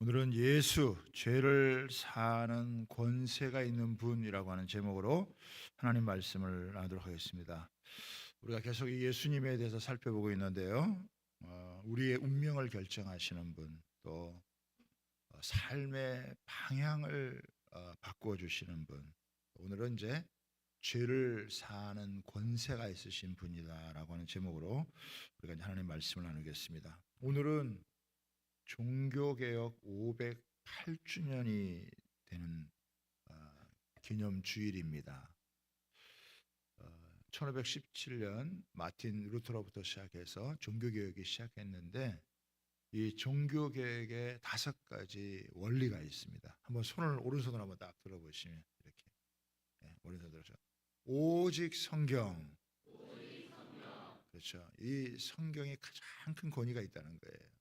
오늘은 예수, 죄를 사는 권세가 있는 분이라고 하는 제목으로 하나님 말씀을 나누도록 하겠습니다. 우리가 계속 이 예수님에 대해서 살펴보고 있는데요. 우리의 운명을 결정하시는 분, 또 삶의 방향을 바꾸어 주시는 분. 오늘은 이제 죄를 사는 권세가 있으신 분이다라고 하는 제목으로 우리가 이제 하나님 말씀을 나누겠습니다. 오늘은 종교개혁 508주년이 되는 기념 주일입니다. 1517년 마틴 루터로부터 시작해서 종교개혁이 시작했는데 이 종교개혁에 5가지 원리가 있습니다. 한번 손을 오른손으로 한번 딱 들어보시면 이렇게 오른손 들어서 오직 성경. 그렇죠. 이 성경이 가장 큰 권위가 있다는 거예요.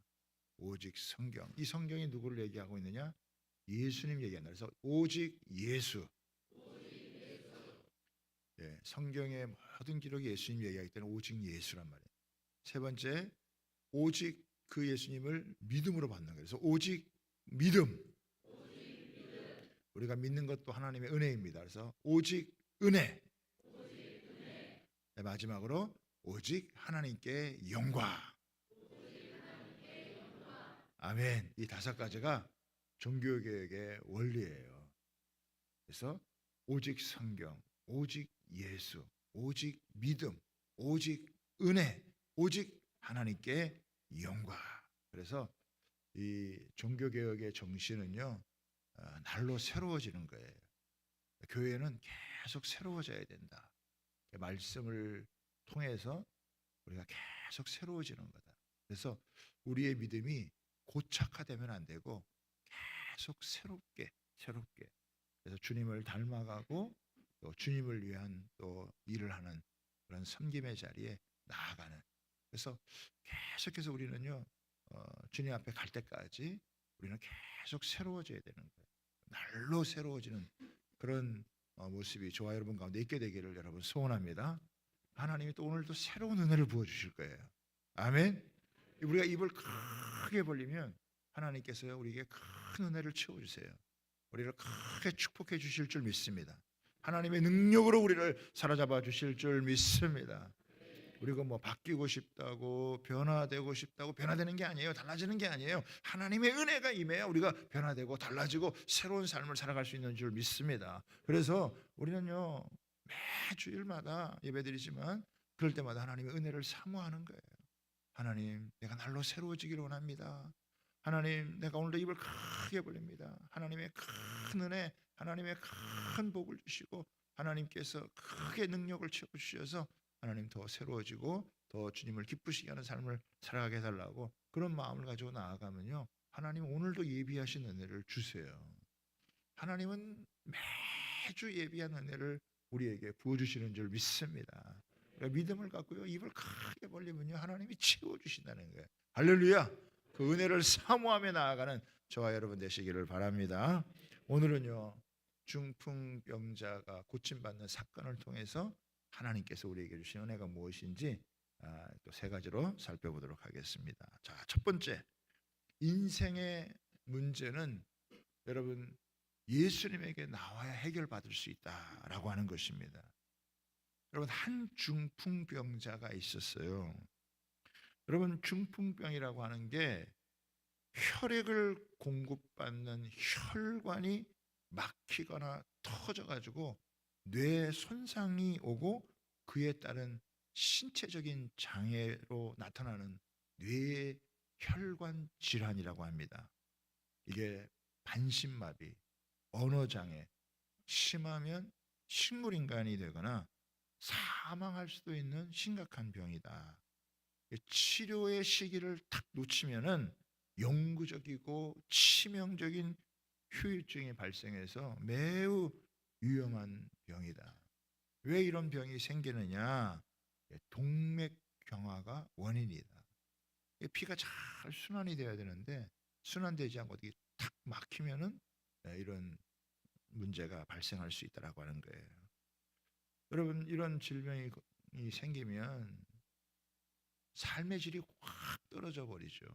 오직 성경. 이 성경이 누구를 얘기하고 있느냐? 예수님 얘기한다. 그래서 오직 예수. 성경의 모든 기록이 예수님 얘기하기 때문에 오직 예수란 말이에요. 세 번째, 오직 그 예수님을 믿음으로 받는 거예요. 그래서 오직 믿음. 우리가 믿는 것도 하나님의 은혜입니다. 그래서 오직 은혜. 마지막으로 오직 하나님께 영광. 아멘. 이 5가지가 종교개혁의 원리예요. 그래서 오직 성경, 오직 예수, 오직 믿음, 오직 은혜, 오직 하나님께 영광. 그래서 이 종교개혁의 정신은요, 날로 새로워지는 거예요. 교회는 계속 새로워져야 된다. 말씀을 통해서 우리가 계속 새로워지는 거다. 그래서 우리의 믿음이 고착화되면 안 되고 계속 새롭게 그래서 주님을 닮아가고 또 주님을 위한 또 일을 하는 그런 섬김의 자리에 나아가는. 그래서 계속해서 우리는요 주님 앞에 갈 때까지 우리는 계속 새로워져야 되는 거예요. 날로 새로워지는 그런 모습이 저와 여러분 가운데 있게 되기를 여러분 소원합니다. 하나님이 또 오늘도 새로운 은혜를 부어주실 거예요. 아멘. 우리가 입을 크게 벌리면 하나님께서 우리에게 큰 은혜를 채워주세요. 우리를 크게 축복해 주실 줄 믿습니다. 하나님의 능력으로 우리를 사로잡아 주실 줄 믿습니다. 우리가 뭐 바뀌고 싶다고 변화되고 싶다고 변화되는 게 아니에요. 달라지는 게 아니에요. 하나님의 은혜가 임해야 우리가 변화되고 달라지고 새로운 삶을 살아갈 수 있는 줄 믿습니다. 그래서 우리는요 매주일마다 예배드리지만 그럴 때마다 하나님의 은혜를 사모하는 거예요. 하나님, 내가 날로 새로워지기를 원합니다. 하나님, 내가 오늘도 입을 크게 벌립니다. 하나님의 큰 은혜, 하나님의 큰 복을 주시고 하나님께서 크게 능력을 채워주셔서 하나님 더 새로워지고 더 주님을 기쁘시게 하는 삶을 살아가게 해달라고 그런 마음을 가지고 나아가면요, 하나님 오늘도 예비하신 은혜를 주세요. 하나님은 매주 예비한 은혜를 우리에게 부어주시는 줄 믿습니다. 그러니까 믿음을 갖고요 입을 크게 벌리면요 하나님이 채워주신다는 거예요. 할렐루야. 그 은혜를 사모하며 나아가는 저와 여러분 되시기를 바랍니다. 오늘은요 중풍병자가 고침받는 사건을 통해서 하나님께서 우리에게 주신 은혜가 무엇인지 또 3가지로 살펴보도록 하겠습니다. 자, 첫 번째, 인생의 문제는 여러분 예수님에게 나와야 해결받을 수 있다라고 하는 것입니다. 여러분, 한 중풍병자가 있었어요. 여러분, 중풍병이라고 하는 게 혈액을 공급받는 혈관이 막히거나 터져가지고 뇌 손상이 오고 그에 따른 신체적인 장애로 나타나는 뇌 혈관 질환이라고 합니다. 이게 반신마비, 언어장애, 심하면 식물인간이 되거나 사망할 수도 있는 심각한 병이다. 치료의 시기를 탁 놓치면은 영구적이고 치명적인 후유증이 발생해서 매우 위험한 병이다. 왜 이런 병이 생기느냐? 동맥경화가 원인이다. 피가 잘 순환이 돼야 되는데 순환되지 않고 어떻게 탁 막히면은 이런 문제가 발생할 수 있다라고 하는 거예요. 여러분, 이런 질병이 생기면 삶의 질이 확 떨어져 버리죠.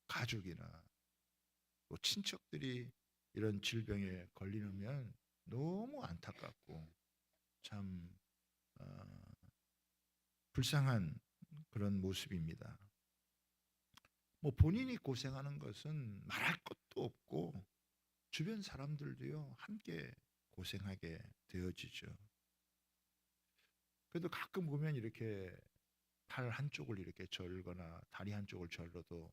가족이나 또 친척들이 이런 질병에 걸리면 너무 안타깝고 참 어, 불쌍한 그런 모습입니다. 뭐 본인이 고생하는 것은 말할 것도 없고 주변 사람들도요 함께 고생하게 되어지죠. 그래도 가끔 보면 이렇게 팔 한쪽을 이렇게 절거나 다리 한쪽을 절어도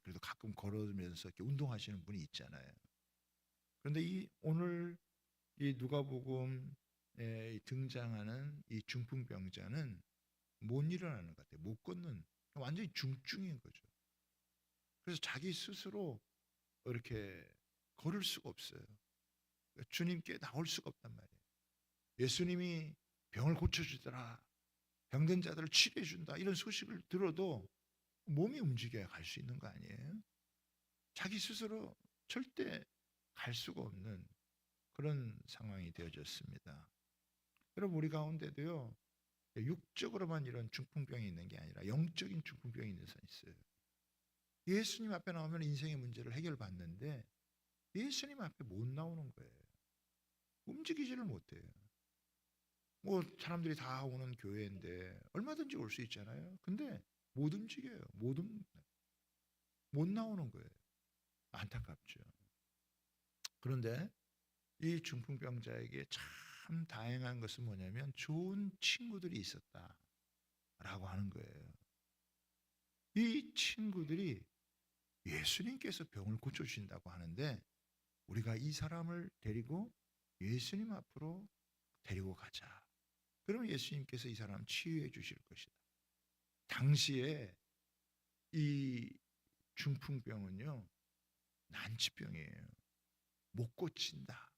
그래도 가끔 걸으면서 이렇게 운동하시는 분이 있잖아요. 그런데 이 오늘 이 누가복음에 등장하는 이 중풍병자는 못 일어나는 것 같아요. 못 걷는 완전히 중증인 거죠. 그래서 자기 스스로 이렇게 걸을 수가 없어요. 그러니까 주님께 나올 수가 없단 말이에요. 예수님이 병을 고쳐주더라, 병든 자들을 치료해준다 이런 소식을 들어도 몸이 움직여야 갈 수 있는 거 아니에요? 자기 스스로 절대 갈 수가 없는 그런 상황이 되어졌습니다. 여러분 우리 가운데도요 육적으로만 이런 중풍병이 있는 게 아니라 영적인 중풍병이 있는 사람이 있어요. 예수님 앞에 나오면 인생의 문제를 해결받는데 예수님 앞에 못 나오는 거예요. 움직이지를 못해요. 뭐 사람들이 다 오는 교회인데 얼마든지 올 수 있잖아요. 근데 못 움직여요. 못 나오는 거예요. 안타깝죠. 그런데 이 중풍병자에게 참 다행한 것은 뭐냐면 좋은 친구들이 있었다라고 하는 거예요. 이 친구들이 예수님께서 병을 고쳐주신다고 하는데 우리가 이 사람을 데리고 예수님 앞으로 데리고 가자. 그러면 예수님께서 이 사람 치유해 주실 것이다. 당시에 이 중풍병은요 난치병이에요. 못 고친다.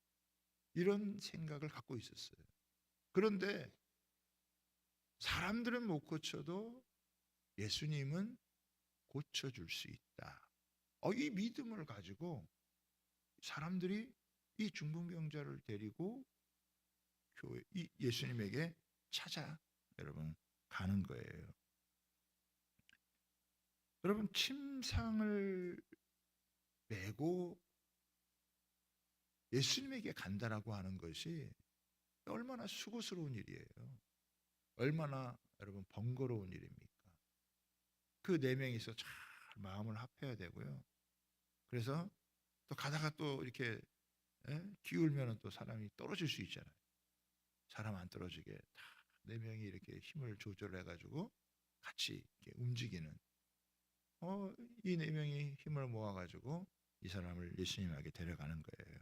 이런 생각을 갖고 있었어요. 그런데 사람들은 못 고쳐도 예수님은 고쳐줄 수 있다. 이 믿음을 가지고 사람들이 이 중풍병자를 데리고 교회 이 예수님에게 찾아 여러분 가는 거예요. 여러분 침상을 메고 예수님에게 간다라고 하는 것이 얼마나 수고스러운 일이에요. 얼마나 여러분 번거로운 일입니까? 그 네 명이서 잘 마음을 합해야 되고요. 그래서 또 가다가 또 이렇게 기울면 또 사람이 떨어질 수 있잖아요. 사람 안 떨어지게 다 네 명이 이렇게 힘을 조절해 가지고 같이 이렇게 움직이는 이 네 명이 힘을 모아 가지고 이 사람을 예수님에게 데려가는 거예요.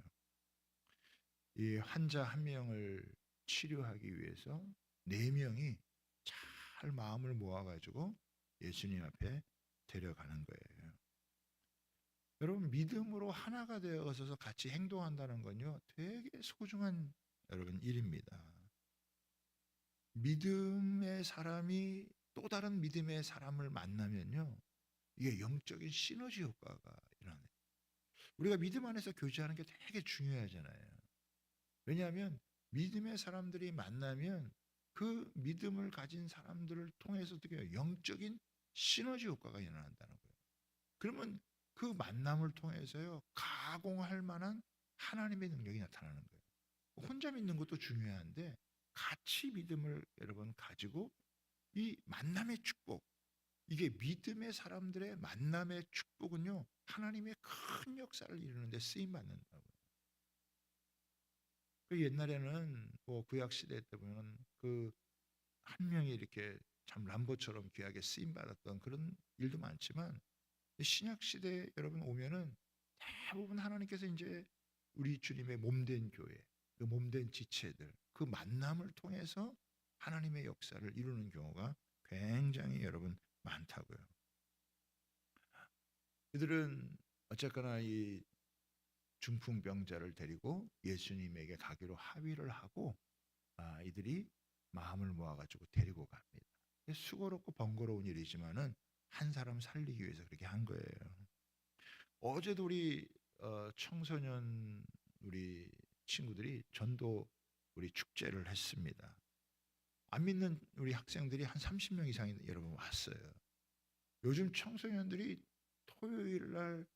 이 환자 한 명을 치료하기 위해서 네 명이 잘 마음을 모아 가지고 예수님 앞에 데려가는 거예요. 여러분 믿음으로 하나가 되어서 같이 행동한다는 건요 되게 소중한 여러분 일입니다. 믿음의 사람이 또 다른 믿음의 사람을 만나면요 이게 영적인 시너지 효과가 일어나요. 우리가 믿음 안에서 교제하는 게 되게 중요하잖아요. 왜냐하면 믿음의 사람들이 만나면 그 믿음을 가진 사람들을 통해서 어떻게 해요? 영적인 시너지 효과가 일어난다는 거예요. 그러면 그 만남을 통해서요 가공할 만한 하나님의 능력이 나타나는 거예요. 혼자 믿는 것도 중요한데 같이 믿음을 여러분 가지고 이 만남의 축복, 이게 믿음의 사람들의 만남의 축복은요 하나님의 큰 역사를 이루는 데 쓰임 받는다고요. 그 옛날에는 뭐 구약 시대 때 보면 그 한 명이 이렇게 참 람보처럼 귀하게 쓰임 받았던 그런 일도 많지만 신약 시대 여러분 오면은 대부분 하나님께서 이제 우리 주님의 몸된 교회, 그 몸된 지체들, 그 만남을 통해서 하나님의 역사를 이루는 경우가 굉장히 여러분 많다고요. 이들은 어쨌거나 이 중풍병자를 데리고 예수님에게 가기로 합의를 하고 이들이 마음을 모아가지고 데리고 갑니다. 수고롭고 번거로운 일이지만은 한 사람 살리기 위해서 그렇게 한 거예요. 어제도 우리 청소년 우리 친구들이 전도 우리 축제를 했습니다. 안 믿는 우리 학생들이 한 30명 이상이 여러분 왔어요. 요즘 청소년들이 토요일 날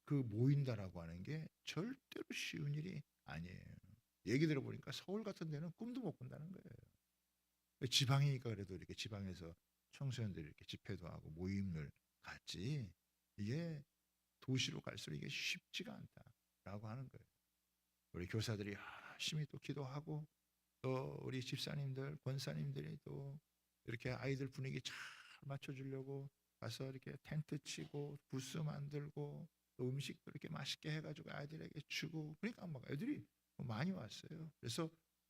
그 모인다라고 하는 게 절대로 쉬운 일이 아니에요. 얘기 들어보니까 서울 같은 데는 꿈도 못 꾼다는 거예요. 지방이니까 그래도 이렇게 지방에서 청소년들이 이렇게 집회도 하고 모임을 갖지, 이게 도시로 갈수록 이게 쉽지가 않다라고 하는 거예요. 우리 교사들이 열심히 또 기도하고, 또 우리 집사님들, 권사님들이 또 이렇게 아이들 분위기 잘 맞춰주려고 가서 이렇게 텐트 치고 부스 만들고 또 음식도 이렇게 맛있게 해가지고 아이들에게 주고, 그러니까 막 애들이 많이 왔어요. 그래서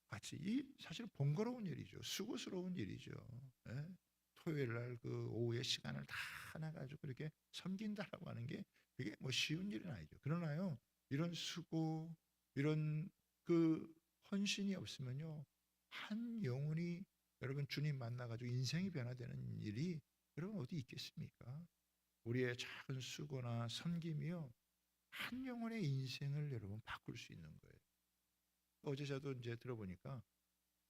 같이, 이 사실 번거로운 일이죠. 수고스러운 일이죠. 예? 토요일 날 그 오후에 시간을 다 나가지고 이렇게 섬긴다라고 하는 게 그게 뭐 쉬운 일은 아니죠. 그러나요, 이런 수고, 이런 그 헌신이 없으면요, 한 영혼이 여러분 주님 만나가지고 인생이 변화되는 일이 여러분 어디 있겠습니까? 우리의 작은 수고나 섬김이요, 한 영혼의 인생을 여러분 바꿀 수 있는 거예요. 어제 저도 이제 들어보니까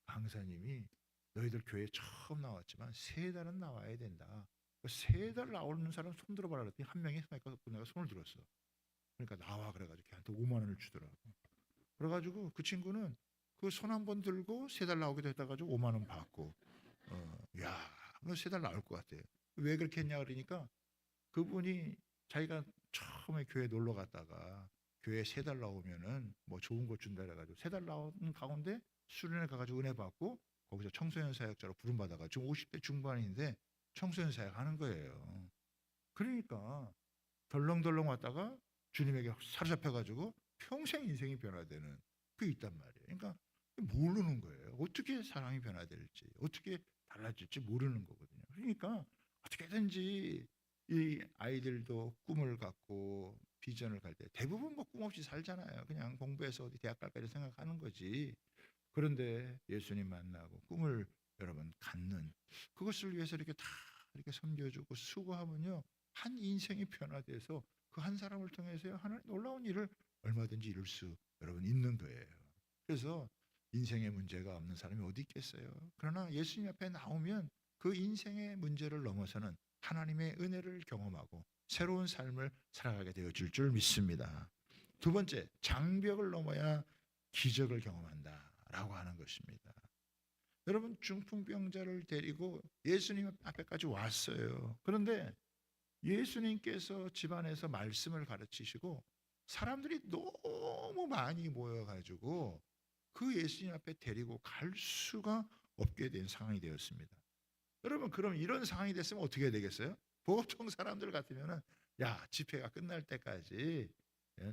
강사님이 너희들 교회 처음 나왔지만 3달은 나와야 된다. 3달 나오는 사람 손 들어봐라 그랬더니 한 명이 내가 손을 들었어. 그러니까 나와 그래가지고 걔한테 5만 원을 주더라고. 그래가지고 그 친구는 그 손 한 번 들고 3달 나오게 됐다 가지고 5만 원 받고, 야, 3달 나올 것 같아. 왜 그렇게 했냐 그러니까 그분이 자기가 처음에 교회 놀러 갔다가 교회 3달 나오면은 뭐 좋은 거 준다 그래가지고 3달 나오는 가운데 수련회 가가지고 은혜 받고 거기서 청소년 사역자로 부름 받아가 지금 50대 중반인데 청소년 사역 하는 거예요. 그러니까 덜렁덜렁 왔다가 주님에게 사로잡혀가지고 평생 인생이 변화되는 그게 있단 말이에요. 그러니까 모르는 거예요. 어떻게 사랑이 변화될지, 어떻게 달라질지 모르는 거거든요. 그러니까 어떻게든지 이 아이들도 꿈을 갖고 비전을 갈 때 대부분 뭐 꿈 없이 살잖아요. 그냥 공부해서 어디 대학 갈까 생각하는 거지. 그런데 예수님 만나고 꿈을 여러분 갖는, 그것을 위해서 이렇게 다 이렇게 섬겨주고 수고하면요, 한 인생이 변화돼서 그 한 사람을 통해서 하나님 놀라운 일을 얼마든지 이룰 수 여러분 있는 거예요. 그래서 인생의 문제가 없는 사람이 어디 있겠어요. 그러나 예수님 앞에 나오면 그 인생의 문제를 넘어서는 하나님의 은혜를 경험하고 새로운 삶을 살아가게 되어질 줄 믿습니다. 두 번째, 장벽을 넘어야 기적을 경험한다라고 하는 것입니다. 여러분, 중풍병자를 데리고 예수님 앞에까지 왔어요. 그런데 예수님께서 집안에서 말씀을 가르치시고 사람들이 너무 많이 모여가지고 그 예수님 앞에 데리고 갈 수가 없게 된 상황이 되었습니다. 여러분, 그럼 이런 상황이 됐으면 어떻게 해야 되겠어요? 보통 사람들 같으면은 야, 집회가 끝날 때까지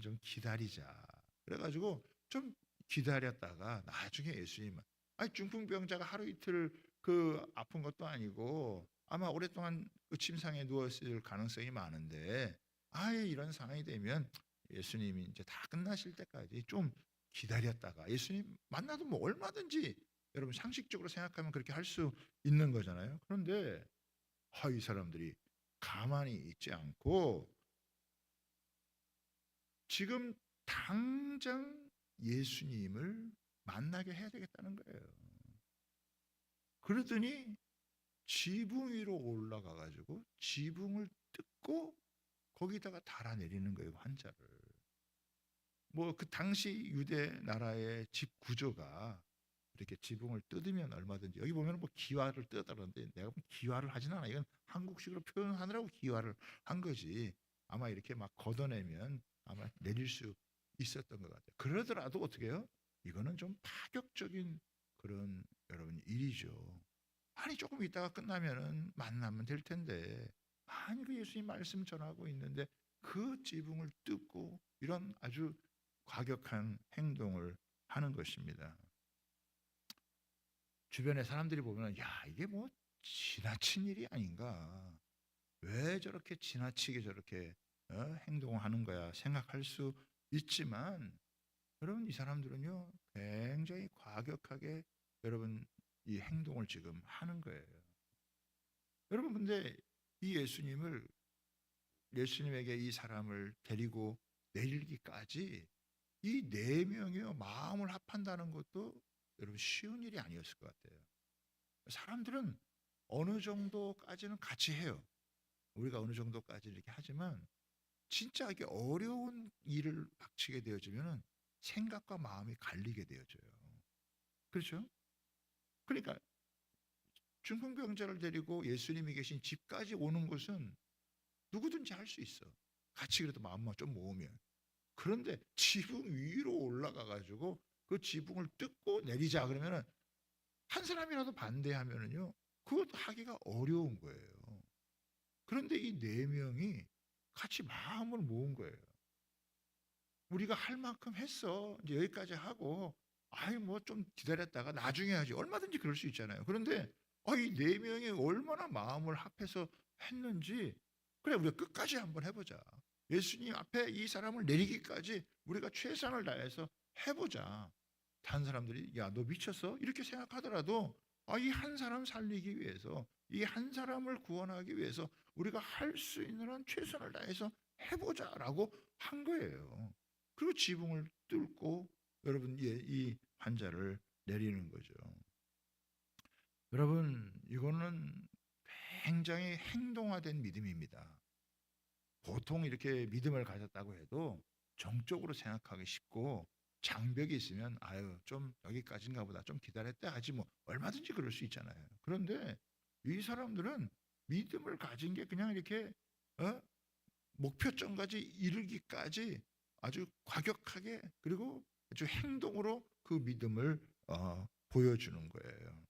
좀 기다리자. 그래가지고 좀 기다렸다가 나중에 예수님, 아니 중풍병자가 하루 이틀 그 아픈 것도 아니고 아마 오랫동안 그 침상에 누웠을 가능성이 많은데, 아예 이런 상황이 되면 예수님이 이제 다 끝나실 때까지 좀 기다렸다가 예수님 만나도 뭐 얼마든지 여러분 상식적으로 생각하면 그렇게 할 수 있는 거잖아요. 그런데 이 사람들이 가만히 있지 않고 지금 당장 예수님을 만나게 해야 되겠다는 거예요. 그러더니 지붕 위로 올라가 가지고 지붕을 뜯고 거기다가 달아내리는 거예요, 환자를. 뭐 그 당시 유대 나라의 집 구조가 이렇게 지붕을 뜯으면 얼마든지, 여기 보면 뭐 기와를 뜯었다는데 내가 기와를 하진 않아. 이건 한국식으로 표현하느라고 기와를 한 거지. 아마 이렇게 막 걷어내면 아마 내릴 수 있었던 것 같아요. 그러더라도 어떻게 해요? 이거는 좀 파격적인 그런 여러분 일이죠. 아니 조금 있다가 끝나면은 만나면 될 텐데, 아니 그 예수님 말씀 전하고 있는데 그 지붕을 뜯고 이런 아주 과격한 행동을 하는 것입니다. 주변에 사람들이 보면 야, 이게 뭐 지나친 일이 아닌가, 왜 저렇게 지나치게 저렇게 행동하는 거야 생각할 수 있지만, 여러분 이 사람들은요 굉장히 과격하게 여러분 이 행동을 지금 하는 거예요. 여러분 근데 이 예수님에게 이 사람을 데리고 내리기까지 이 4명이요 마음을 합한다는 것도 여러분 쉬운 일이 아니었을 것 같아요. 사람들은 어느 정도까지는 같이 해요. 우리가 어느 정도까지 이렇게 하지만 진짜 이게 어려운 일을 닥치게 되어지면은 생각과 마음이 갈리게 되어져요. 그렇죠? 그러니까 중풍병자를 데리고 예수님이 계신 집까지 오는 것은 누구든지 할 수 있어. 같이 그래도 마음만 좀 모으면. 그런데 지붕 위로 올라가 가지고 그 지붕을 뜯고 내리자 그러면은 한 사람이라도 반대하면은요. 그것도 하기가 어려운 거예요. 그런데 이 네 명이 같이 마음을 모은 거예요. 우리가 할 만큼 했어. 이제 여기까지 하고 아이 뭐 좀 기다렸다가 나중에 하지. 얼마든지 그럴 수 있잖아요. 그런데 이 네 명이 얼마나 마음을 합해서 했는지 그래 우리가 끝까지 한번 해보자. 예수님 앞에 이 사람을 내리기까지 우리가 최선을 다해서 해보자. 다른 사람들이 야 너 미쳤어? 이렇게 생각하더라도 이 한 사람 살리기 위해서 이 한 사람을 구원하기 위해서 우리가 할 수 있는 한 최선을 다해서 해보자라고 한 거예요. 그리고 지붕을 뚫고 여러분 이 환자를 내리는 거죠. 여러분 이거는 굉장히 행동화된 믿음입니다. 보통 이렇게 믿음을 가졌다고 해도 정적으로 생각하기 쉽고 장벽이 있으면 아유 좀 여기까지인가 보다 좀 기다렸다 하지 뭐 얼마든지 그럴 수 있잖아요. 그런데 이 사람들은 믿음을 가진 게 그냥 이렇게 어? 목표점까지 이르기까지 아주 과격하게 그리고 아주 행동으로 그 믿음을 보여주는 거예요.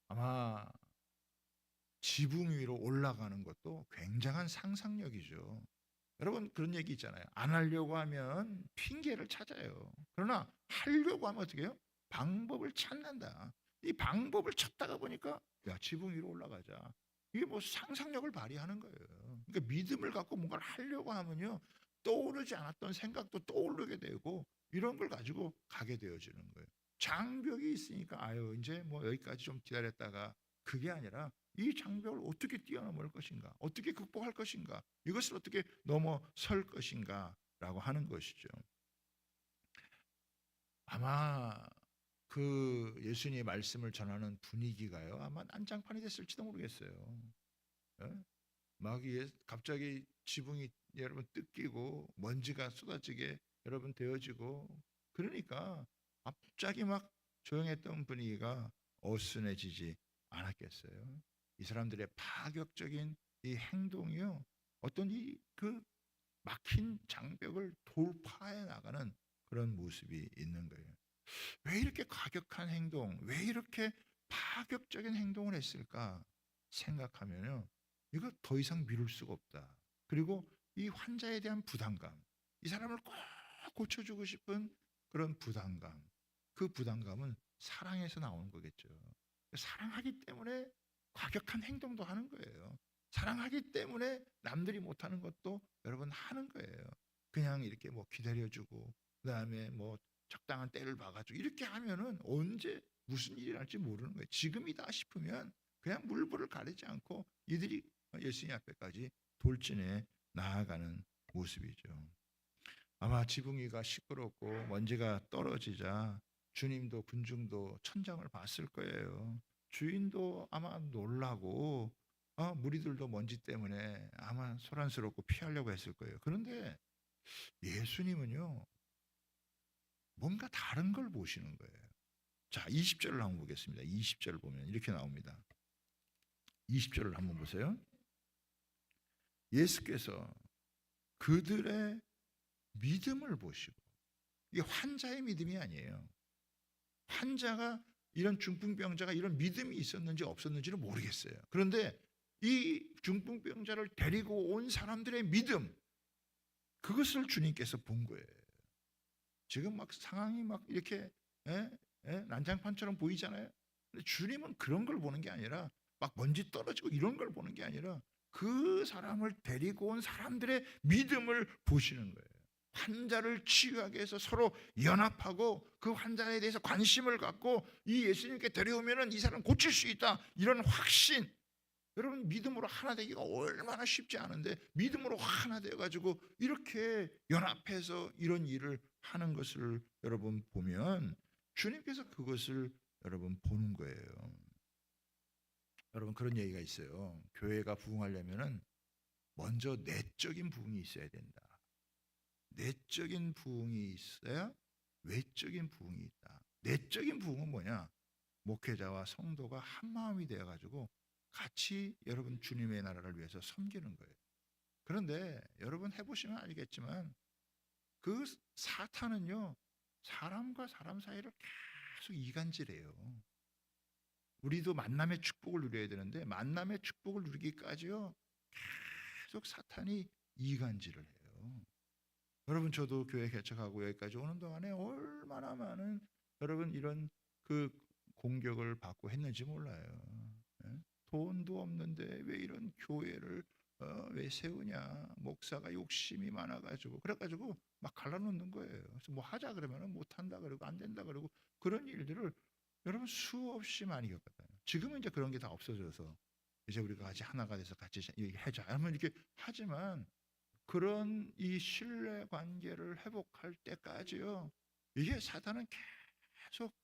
아마 지붕 위로 올라가는 것도 굉장한 상상력이죠. 여러분 그런 얘기 있잖아요. 안 하려고 하면 핑계를 찾아요. 그러나 하려고 하면 어떻게 해요? 방법을 찾는다. 이 방법을 찾다가 보니까 야 지붕 위로 올라가자. 이게 뭐 상상력을 발휘하는 거예요. 그러니까 믿음을 갖고 뭔가를 하려고 하면요. 떠오르지 않았던 생각도 떠오르게 되고 이런 걸 가지고 가게 되어지는 거예요. 장벽이 있으니까 아유 이제 뭐 여기까지 좀 기다렸다가 그게 아니라 이 장벽을 어떻게 뛰어넘을 것인가? 어떻게 극복할 것인가? 이것을 어떻게 넘어설 것인가? 라고 하는 것이죠. 아마 그 예수님의 말씀을 전하는 분위기가요. 아마 난장판이 됐을지도 모르겠어요. 예? 막 갑자기 지붕이 여러분 뜯기고 먼지가 쏟아지게 여러분 되어지고 그러니까 갑자기 막 조용했던 분위기가 어수선해지지 않았겠어요. 이 사람들의 파격적인 이 행동이요 어떤 이 그 막힌 장벽을 돌파해 나가는 그런 모습이 있는 거예요. 왜 이렇게 과격한 행동, 왜 이렇게 파격적인 행동을 했을까 생각하면요. 이거 더 이상 미룰 수가 없다. 그리고 이 환자에 대한 부담감, 이 사람을 꼭 고쳐주고 싶은 그런 부담감, 그 부담감은 사랑에서 나오는 거겠죠. 사랑하기 때문에 과격한 행동도 하는 거예요. 사랑하기 때문에 남들이 못하는 것도 여러분 하는 거예요. 그냥 이렇게 뭐 기다려주고, 그 다음에 뭐 적당한 때를 봐가지고 이렇게 하면은 언제 무슨 일이 날지 모르는 거예요. 지금이다 싶으면 그냥 물불을 가리지 않고 이들이 예수님 앞에까지 돌진해 나아가는 모습이죠. 아마 지붕 위가 시끄럽고 먼지가 떨어지자 주님도 군중도 천장을 봤을 거예요. 주인도 아마 놀라고 무리들도 먼지 때문에 아마 소란스럽고 피하려고 했을 거예요. 그런데 예수님은요. 뭔가 다른 걸 보시는 거예요. 자, 20절을 한번 보겠습니다. 20절을 보면 이렇게 나옵니다. 20절을 한번 보세요. 예수께서 그들의 믿음을 보시고 이게 환자의 믿음이 아니에요. 환자가 이런 중풍병자가 이런 믿음이 있었는지 없었는지는 모르겠어요. 그런데 이 중풍병자를 데리고 온 사람들의 믿음 그것을 주님께서 본 거예요. 지금 막 상황이 막 이렇게 난장판처럼 보이잖아요. 근데 주님은 그런 걸 보는 게 아니라 막 먼지 떨어지고 이런 걸 보는 게 아니라 그 사람을 데리고 온 사람들의 믿음을 보시는 거예요. 환자를 치유하기 위해서 서로 연합하고 그 환자에 대해서 관심을 갖고 이 예수님께 데려오면 이 사람 고칠 수 있다 이런 확신. 여러분 믿음으로 하나 되기가 얼마나 쉽지 않은데 믿음으로 하나 되어가지고 이렇게 연합해서 이런 일을 하는 것을 여러분 보면 주님께서 그것을 여러분 보는 거예요. 여러분 그런 얘기가 있어요. 교회가 부흥하려면은 먼저 내 내적인 부흥이 있어야 된다. 내적인 부흥이 있어야 외적인 부흥이 있다. 내적인 부흥은 뭐냐? 목회자와 성도가 한 마음이 되어 가지고 같이 여러분 주님의 나라를 위해서 섬기는 거예요. 그런데 여러분 해보시면 알겠지만 그 사탄은요, 사람과 사람 사이를 계속 이간질해요. 우리도 만남의 축복을 누려야 되는데 만남의 축복을 누리기까지요 계속 사탄이 이간질을 해요. 여러분 저도 교회 개척하고 여기까지 오는 동안에 얼마나 많은 여러분 이런 그 공격을 받고 했는지 몰라요. 예? 돈도 없는데 왜 이런 교회를 왜 세우냐? 목사가 욕심이 많아가지고 그래가지고 막 갈라놓는 거예요. 그래서 뭐 하자 그러면은 못 한다 그러고 안 된다 그러고 그런 일들을 여러분 수없이 많이 겪었어요. 지금은 이제 그런 게 다 없어져서 이제 우리가 같이 하나가 돼서 같이 하자 하면 이렇게 하지만 그런 이 신뢰 관계를 회복할 때까지요. 이게 사탄은 계속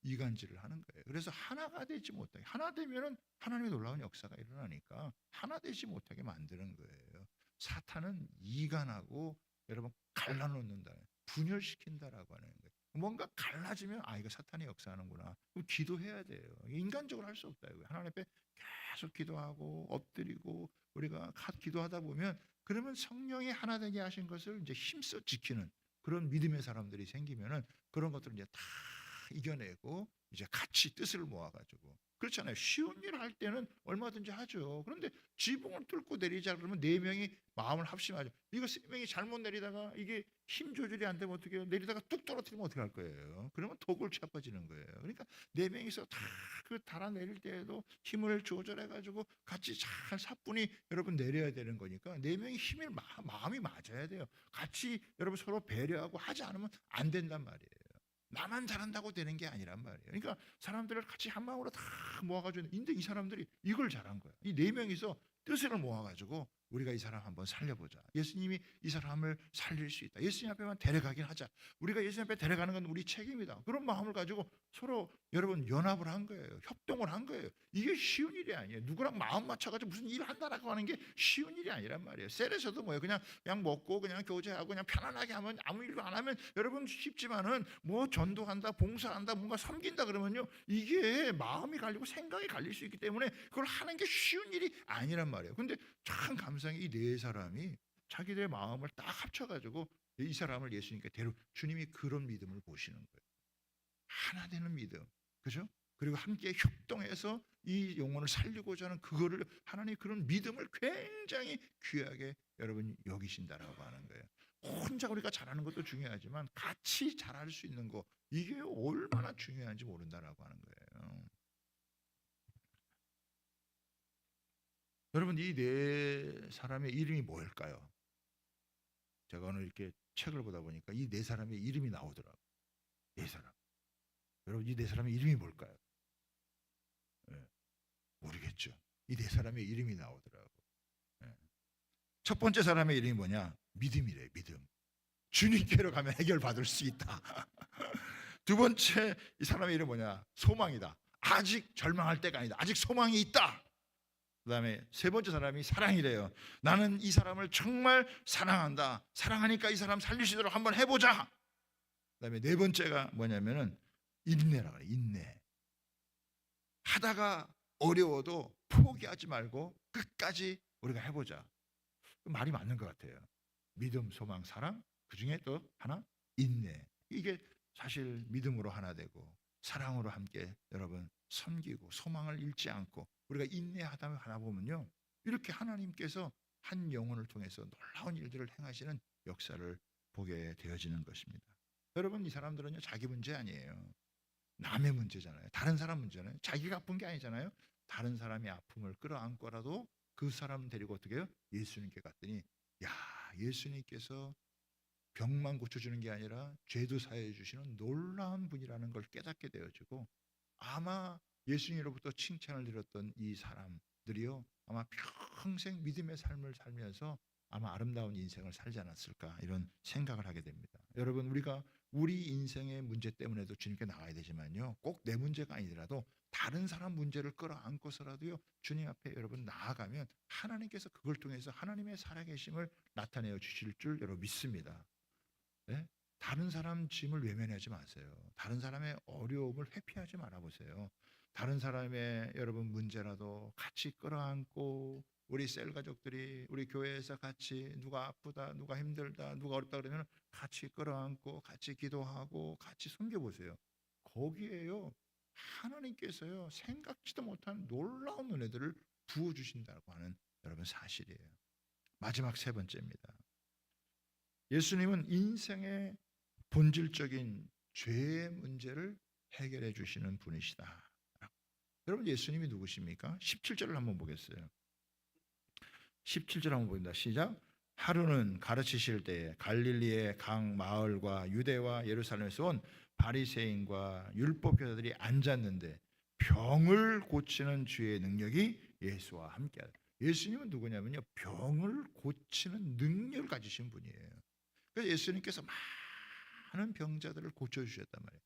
이간질을 하는 거예요. 그래서 하나가 되지 못하게 하나 되면은 하나님의 놀라운 역사가 일어나니까 하나 되지 못하게 만드는 거예요. 사탄은 이간하고 여러분 갈라놓는다, 분열시킨다라고 하는 거예요. 뭔가 갈라지면 아 이거 사탄이 역사하는구나. 그럼 기도해야 돼요. 인간적으로 할 수 없다 이거예요. 하나님 앞에 계속 기도하고 엎드리고 우리가 기도하다 보면 그러면 성령이 하나 되게 하신 것을 이제 힘써 지키는 그런 믿음의 사람들이 생기면은 그런 것들을 이제 다 이겨내고 이제 같이 뜻을 모아가지고 그렇잖아요. 쉬운 일 할 때는 얼마든지 하죠. 그런데 지붕을 뚫고 내리자 그러면 네 명이 마음을 합심하죠. 이거 세 명이 잘못 내리다가 이게 힘 조절이 안 되면 어떻게 해요? 내리다가 뚝 떨어뜨리면 어떻게 할 거예요? 그러면 더 골치 아파지는 거예요. 그러니까 네 명이서 다 그 달아 내릴 때에도 힘을 조절해가지고 같이 잘 사뿐히 여러분 내려야 되는 거니까 네 명이 힘을 마음이 맞아야 돼요. 같이 여러분 서로 배려하고 하지 않으면 안 된단 말이에요. 나만 잘한다고 되는 게 아니란 말이에요. 그러니까 사람들을 같이 한 마음으로 다 모아가지고 근데 이 사람들이 이걸 잘한 거야. 이 네 명이서 뜻을 모아가지고 우리가 이 사람 한번 살려보자. 예수님이 이 사람을 살릴 수 있다. 예수님 앞에만 데려가긴 하자. 우리가 예수님 앞에 데려가는 건 우리 책임이다. 그런 마음을 가지고 서로 여러분 연합을 한 거예요. 협동을 한 거예요. 이게 쉬운 일이 아니에요. 누구랑 마음 맞춰가지고 무슨 일을 한다라고 하는 게 쉬운 일이 아니란 말이에요. 셀에서도 뭐예요? 그냥 먹고 그냥 교제하고 그냥 편안하게 하면 아무 일도 안 하면 여러분 쉽지만은 뭐 전도한다, 봉사한다, 뭔가 섬긴다 그러면요 이게 마음이 갈리고 생각이 갈릴 수 있기 때문에 그걸 하는 게 쉬운 일이 아니란 말이에요. 근데 참 감사히 이 네 사람이 자기들의 마음을 딱 합쳐가지고 이 사람을 예수님께 주님이 그런 믿음을 보시는 거예요. 하나 되는 믿음, 그죠? 그리고 함께 협동해서 이 영혼을 살리고자 하는 그거를 하나님 그런 믿음을 굉장히 귀하게 여러분 여기신다라고 하는 거예요. 혼자 우리가 잘하는 것도 중요하지만 같이 잘할 수 있는 거 이게 얼마나 중요한지 모른다라고 하는 거예요. 여러분 이 네 사람의 이름이 뭘까요? 제가 오늘 이렇게 책을 보다 보니까 이 네 사람의 이름이 나오더라고요. 네 사람. 여러분 이 네 사람의 이름이 뭘까요? 네, 모르겠죠. 이 네 사람의 이름이 나오더라고요. 네. 첫 번째 사람의 이름이 뭐냐? 믿음이래. 믿음. 주님께로 가면 해결받을 수 있다. 두 번째 이 사람의 이름이 뭐냐? 소망이다. 아직 절망할 때가 아니다. 아직 소망이 있다. 그 다음에 세 번째 사람이 사랑이래요. 나는 이 사람을 정말 사랑한다. 사랑하니까 이 사람 살릴 수 있도록 한번 해보자. 그 다음에 네 번째가 뭐냐면은 인내라 그래. 인내. 하다가 어려워도 포기하지 말고 끝까지 우리가 해보자. 말이 맞는 것 같아요. 믿음, 소망, 사랑. 그 중에 또 하나 인내. 이게 사실 믿음으로 하나 되고 사랑으로 함께 여러분 섬기고 소망을 잃지 않고 우리가 인내하다 하나 보면요 이렇게 하나님께서 한 영혼을 통해서 놀라운 일들을 행하시는 역사를 보게 되어지는 것입니다. 여러분 이 사람들은요 자기 문제 아니에요. 남의 문제잖아요. 다른 사람 문제잖아요. 자기가 아픈 게 아니잖아요. 다른 사람의 아픔을 끌어안고라도 그 사람 데리고 어떻게 해요? 예수님께 갔더니 야 예수님께서 병만 고쳐주는 게 아니라 죄도 사해 주시는 놀라운 분이라는 걸 깨닫게 되어지고 아마 예수님으로부터 칭찬을 들었던 이 사람들이요 아마 평생 믿음의 삶을 살면서 아마 아름다운 인생을 살지 않았을까 이런 생각을 하게 됩니다. 여러분 우리가 우리 인생의 문제 때문에도 주님께 나가야 되지만요. 꼭 내 문제가 아니더라도 다른 사람 문제를 끌어안고서라도요. 주님 앞에 여러분 나아가면 하나님께서 그걸 통해서 하나님의 살아계심을 나타내어 주실 줄 여러분 믿습니다. 네? 다른 사람 짐을 외면하지 마세요. 다른 사람의 어려움을 회피하지 말아보세요. 다른 사람의 여러분 문제라도 같이 끌어안고 우리 셀 가족들이 우리 교회에서 같이 누가 아프다, 누가 힘들다, 누가 어렵다 그러면 같이 끌어안고 같이 기도하고 같이 섬겨보세요. 거기에요 하나님께서요 생각지도 못한 놀라운 은혜들을 부어주신다고 하는 여러분 사실이에요. 마지막 세 번째입니다. 예수님은 인생의 본질적인 죄의 문제를 해결해 주시는 분이시다. 여러분 예수님이 누구십니까? 17절을 한번 보겠어요. 17절 한번 보입니다. 시작. 하루는 가르치실 때에 갈릴리의 각 마을과 유대와 예루살렘에서 온 바리새인과 율법 교사들이 앉았는데 병을 고치는 주의 능력이 예수와 함께하다. 예수님은 누구냐면요. 병을 고치는 능력을 가지신 분이에요. 그래서 예수님께서 많은 병자들을 고쳐주셨단 말이에요.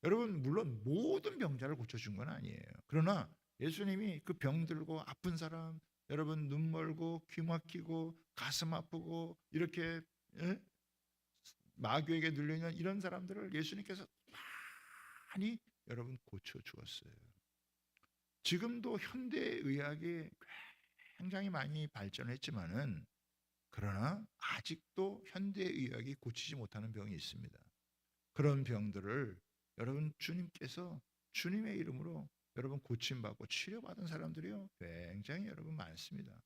여러분 물론 모든 병자를 고쳐준 건 아니에요. 그러나 예수님이 그 병들고 아픈 사람, 여러분 눈 멀고 귀 막히고 가슴 아프고 이렇게 마귀에게 눌려있는 이런 사람들을 예수님께서 많이 여러분 고쳐주었어요. 지금도 현대의학이 굉장히 많이 발전했지만은 그러나 아직도 현대의학이 고치지 못하는 병이 있습니다. 그런 병들을 여러분 주님께서 주님의 이름으로 여러분 고침받고 치료받은 사람들이요 굉장히 여러분 많습니다.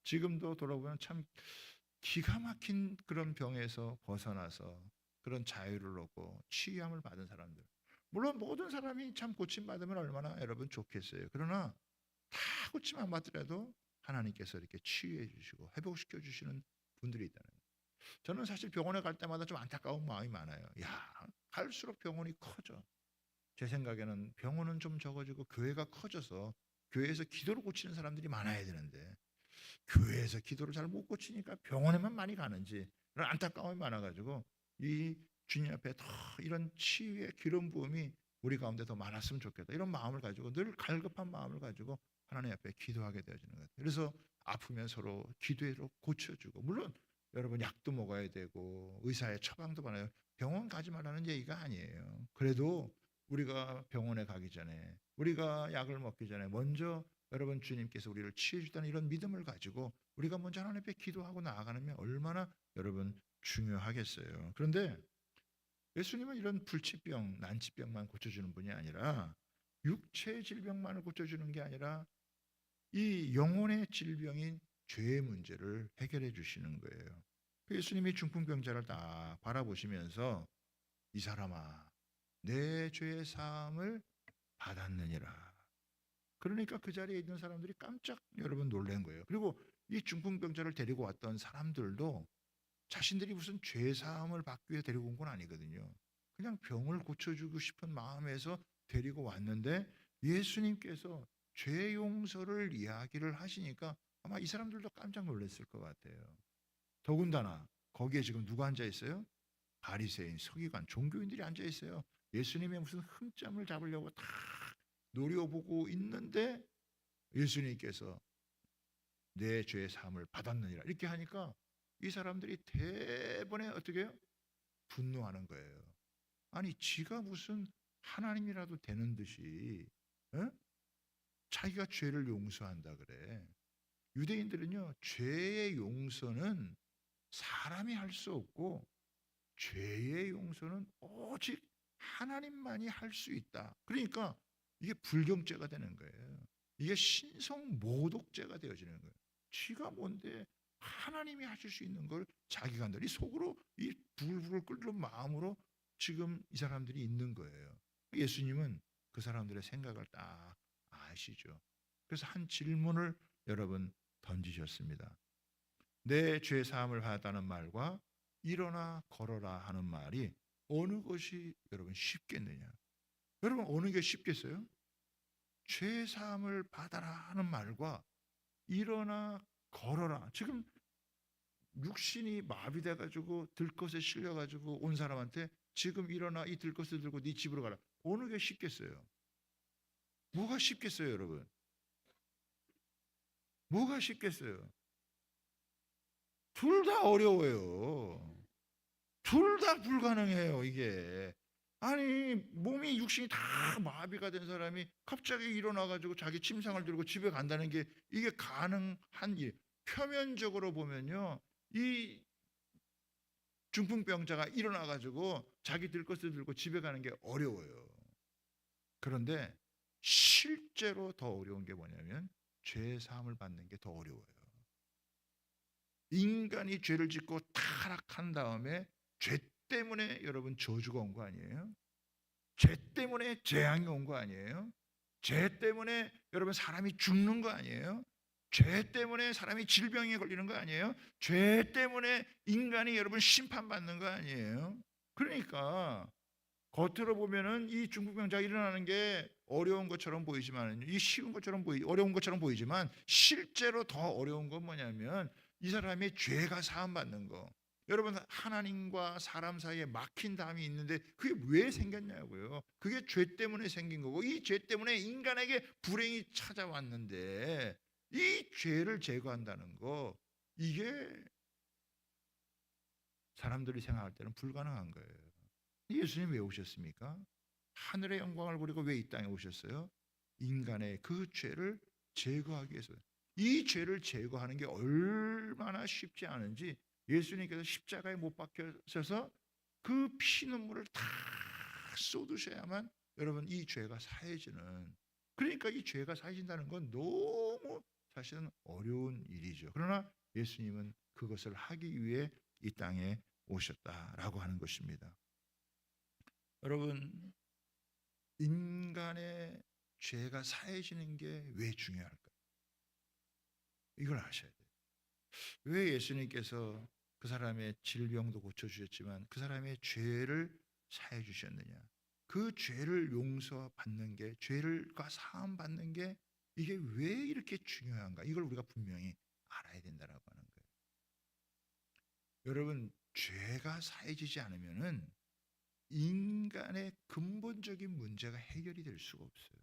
지금도 돌아보면 참 기가 막힌 그런 병에서 벗어나서 그런 자유를 얻고 치유함을 받은 사람들. 물론 모든 사람이 참 고침받으면 얼마나 여러분 좋겠어요. 그러나 다 고침 안 받더라도 하나님께서 이렇게 치유해 주시고 회복시켜 주시는 분들이 있다는 거예요. 저는 사실 병원에 갈 때마다 좀 안타까운 마음이 많아요. 야, 갈수록 병원이 커져. 제 생각에는 병원은 좀 적어지고 교회가 커져서 교회에서 기도를 고치는 사람들이 많아야 되는데 교회에서 기도를 잘 못 고치니까 병원에만 많이 가는지 그런 안타까움이 많아가지고 이 주님 앞에 더 이런 치유의 기름 부음이 우리 가운데 더 많았으면 좋겠다. 이런 마음을 가지고 늘 갈급한 마음을 가지고 하나님 앞에 기도하게 되어지는 것 같아요. 그래서 아프면 서로 기도로 고쳐주고 물론 여러분 약도 먹어야 되고 의사의 처방도 받아요. 병원 가지 말라는 얘기가 아니에요. 그래도 우리가 병원에 가기 전에 우리가 약을 먹기 전에 먼저 여러분 주님께서 우리를 치유해 주다는 이런 믿음을 가지고 우리가 먼저 하나님 앞에 기도하고 나아가는 게 얼마나 여러분 중요하겠어요. 그런데 예수님은 이런 불치병, 난치병만 고쳐주는 분이 아니라 육체의 질병만을 고쳐주는 게 아니라 이 영혼의 질병인 죄의 문제를 해결해 주시는 거예요. 예수님이 중풍병자를 딱 바라보시면서 이 사람아 내 죄의 사함을 받았느니라. 그러니까 그 자리에 있는 사람들이 깜짝 여러분 놀란 거예요. 그리고 이 중풍병자를 데리고 왔던 사람들도 자신들이 무슨 죄 사함을 받기 위해 데리고 온 건 아니거든요. 그냥 병을 고쳐주고 싶은 마음에서 데리고 왔는데 예수님께서 죄 용서를 이야기를 하시니까 아마 이 사람들도 깜짝 놀랐을 것 같아요. 더군다나 거기에 지금 누가 앉아 있어요? 바리새인, 서기관, 종교인들이 앉아 있어요. 예수님의 무슨 흠점을 잡으려고 다 노려보고 있는데 예수님께서 내 죄의 사함을 받았느니라 이렇게 하니까 이 사람들이 대번에 어떻게 해요? 분노하는 거예요. 아니 지가 무슨 하나님이라도 되는 듯이 자기가 죄를 용서한다 그래. 유대인들은요 죄의 용서는 사람이 할 수 없고 죄의 용서는 오직 하나님만이 할 수 있다. 그러니까 이게 불경죄가 되는 거예요. 이게 신성 모독죄가 되어지는 거예요. 쥐가 뭔데 하나님이 하실 수 있는 걸 자기가 한다. 이 속으로 이 부글부글 끓는 마음으로 지금 이 사람들이 있는 거예요. 예수님은 그 사람들의 생각을 딱 아시죠. 그래서 한 질문을 여러분 던지셨습니다. 내 죄 사함을 받았다는 말과 일어나 걸어라 하는 말이 어느 것이 여러분 쉽겠느냐? 여러분 어느 게 쉽겠어요? 죄 사함을 받아라 하는 말과 일어나 걸어라. 지금 육신이 마비돼 가지고 들것에 실려 가지고 온 사람한테 지금 일어나 이 들것을 들고 네 집으로 가라. 어느 게 쉽겠어요? 뭐가 쉽겠어요, 여러분? 뭐가 쉽겠어요? 둘 다 어려워요. 둘 다 불가능해요, 이게. 아니, 몸이 육신이 다 마비가 된 사람이 갑자기 일어나 가지고 자기 침상을 들고 집에 간다는 게 이게 가능한 일. 표면적으로 보면요. 이 중풍병자가 일어나 가지고 자기 들 것을 들고 집에 가는 게 어려워요. 그런데 실제로 더 어려운 게 뭐냐면 죄 사함을 받는 게 더 어려워요. 인간이 죄를 짓고 타락한 다음에 죄 때문에 여러분 저주가 온 거 아니에요? 죄 때문에 재앙이 온 거 아니에요? 죄 때문에 여러분 사람이 죽는 거 아니에요? 죄 때문에 사람이 질병에 걸리는 거 아니에요? 죄 때문에 인간이 여러분 심판받는 거 아니에요? 그러니까 겉으로 보면은 이 중풍병자가 일어나는 게 어려운 것처럼 보이지만, 이 쉬운 것처럼 어려운 것처럼 보이지만 실제로 더 어려운 건 뭐냐면 이 사람의 죄가 사함받는 거. 여러분, 하나님과 사람 사이에 막힌 담이 있는데 그게 왜 생겼냐고요. 그게 죄 때문에 생긴 거고, 이 죄 때문에 인간에게 불행이 찾아왔는데 이 죄를 제거한다는 거, 이게 사람들이 생각할 때는 불가능한 거예요. 예수님 왜 오셨습니까? 하늘의 영광을 버리고 왜 이 땅에 오셨어요? 인간의 그 죄를 제거하기 위해서. 이 죄를 제거하는 게 얼마나 쉽지 않은지 예수님께서 십자가에 못 박혀서 그 피눈물을 다 쏟으셔야만 여러분 이 죄가 사해지는, 그러니까 이 죄가 사해진다는 건 너무 사실은 어려운 일이죠. 그러나 예수님은 그것을 하기 위해 이 땅에 오셨다라고 하는 것입니다. 여러분, 인간의 죄가 사해지는 게 왜 중요할까요? 이걸 아셔야 돼요. 왜 예수님께서 그 사람의 질병도 고쳐주셨지만 그 사람의 죄를 사해 주셨느냐? 그 죄를 용서받는 게, 죄를과 사함 받는 게 이게 왜 이렇게 중요한가? 이걸 우리가 분명히 알아야 된다라고 하는 거예요. 여러분, 죄가 사해지지 않으면은 인간의 근본적인 문제가 해결이 될 수가 없어요.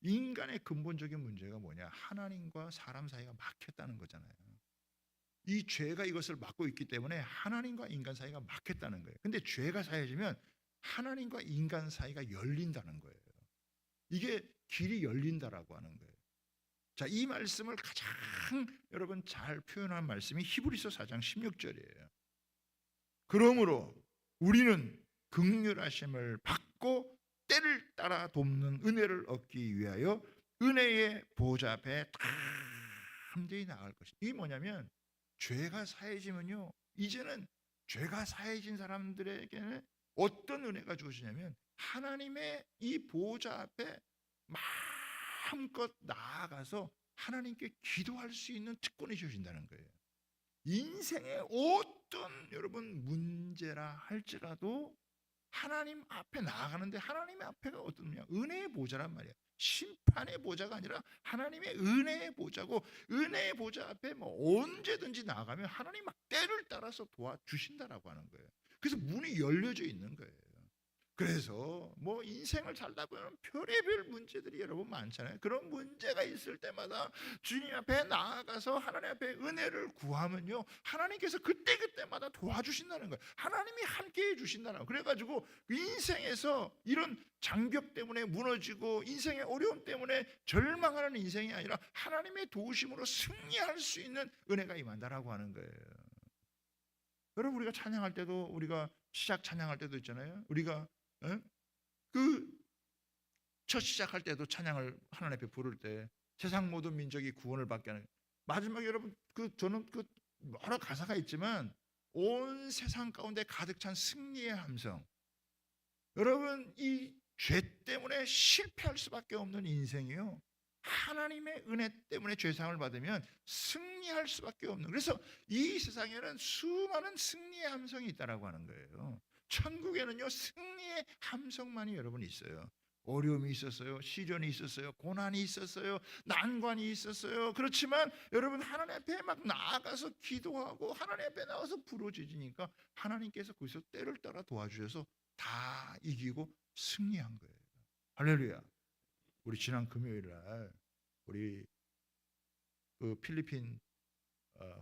인간의 근본적인 문제가 뭐냐? 하나님과 사람 사이가 막혔다는 거잖아요. 이 죄가 이것을 막고 있기 때문에 하나님과 인간 사이가 막혔다는 거예요. 근데 죄가 사해지면 하나님과 인간 사이가 열린다는 거예요. 이게 길이 열린다라고 하는 거예요. 자, 이 말씀을 가장 여러분 잘 표현한 말씀이 히브리서 4장 16절이에요. 그러므로 우리는 긍휼하심을 받고 때를 따라 돕는 은혜를 얻기 위하여 은혜의 보좌 앞에 담대히 나갈 것이다. 이게 뭐냐면 죄가 사해지면요, 이제는 죄가 사해진 사람들에게는 어떤 은혜가 주어지냐면 하나님의 이 보좌 앞에 마음껏 나아가서 하나님께 기도할 수 있는 특권이 주어진다는 거예요. 인생의 어떤 여러분 문제라 할지라도 하나님 앞에 나아가는데, 하나님의 앞에가 어떠냐? 은혜의 보좌란 말이야. 심판의 보좌가 아니라 하나님의 은혜의 보좌고, 은혜의 보좌 앞에 뭐 언제든지 나아가면 하나님 막 때를 따라서 도와주신다라고 하는 거예요. 그래서 문이 열려져 있는 거예요. 그래서 뭐 인생을 살다 보면 별의별 문제들이 여러분 많잖아요. 그런 문제가 있을 때마다 주님 앞에 나아가서 하나님 앞에 은혜를 구하면요, 하나님께서 그때그때마다 도와주신다는 거예요. 하나님이 함께해 주신다는 거예요. 그래가지고 인생에서 이런 장벽 때문에 무너지고 인생의 어려움 때문에 절망하는 인생이 아니라 하나님의 도우심으로 승리할 수 있는 은혜가 임한다라고 하는 거예요. 여러분, 우리가 찬양할 때도, 우리가 시작 찬양할 때도 있잖아요. 우리가 그 첫 시작할 때도 찬양을 하나님 앞에 부를 때 세상 모든 민족이 구원을 받게 하는, 마지막에 여러분 저는 여러 가사가 있지만 온 세상 가운데 가득 찬 승리의 함성. 여러분, 이 죄 때문에 실패할 수밖에 없는 인생이요, 하나님의 은혜 때문에 죄상을 받으면 승리할 수밖에 없는, 그래서 이 세상에는 수많은 승리의 함성이 있다라고 하는 거예요. 천국에는요 승리의 함성만이 여러분 있어요. 어려움이 있었어요. 시련이 있었어요. 고난이 있었어요. 난관이 있었어요. 그렇지만 여러분 하나님 앞에 막 나아가서 기도하고 하나님 앞에 나와서 부르짖으니까 하나님께서 거기서 때를 따라 도와주셔서 다 이기고 승리한 거예요. 할렐루야. 우리 지난 금요일 날 우리 그 필리핀